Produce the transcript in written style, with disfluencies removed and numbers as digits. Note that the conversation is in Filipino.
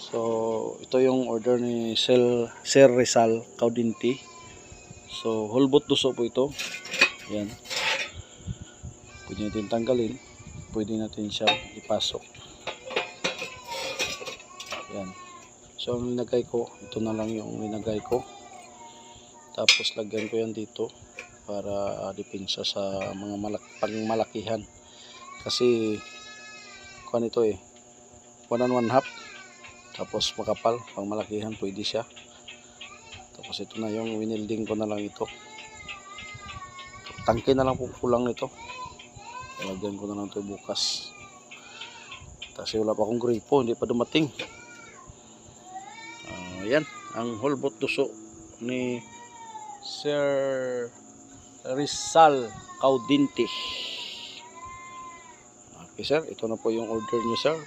So ito yung order ni Sir Rizal Caudinti. So hulbot duso po ito. Yan. Pwede natin tanggalin. Pwede natin siya ipasok. Yan. So ang linagay ko, ito na lang yung linagay ko. Tapos lagyan ko yan dito para depensa sa mga pangmalakihan. Kasi kuan ito 1 1/2. Tapos makapal, pangmalakihan pwede siya. Tapos ito na yung winilding ko na lang ito. Tangke na lang po kulang nito. Lagyan ko na lang ito bukas. Kasi wala pa akong gripo, hindi pa dumating. Yan, ang hulbot duso ni Sir Rizal Caudinti. Okay sir, ito na po yung order niyo sir.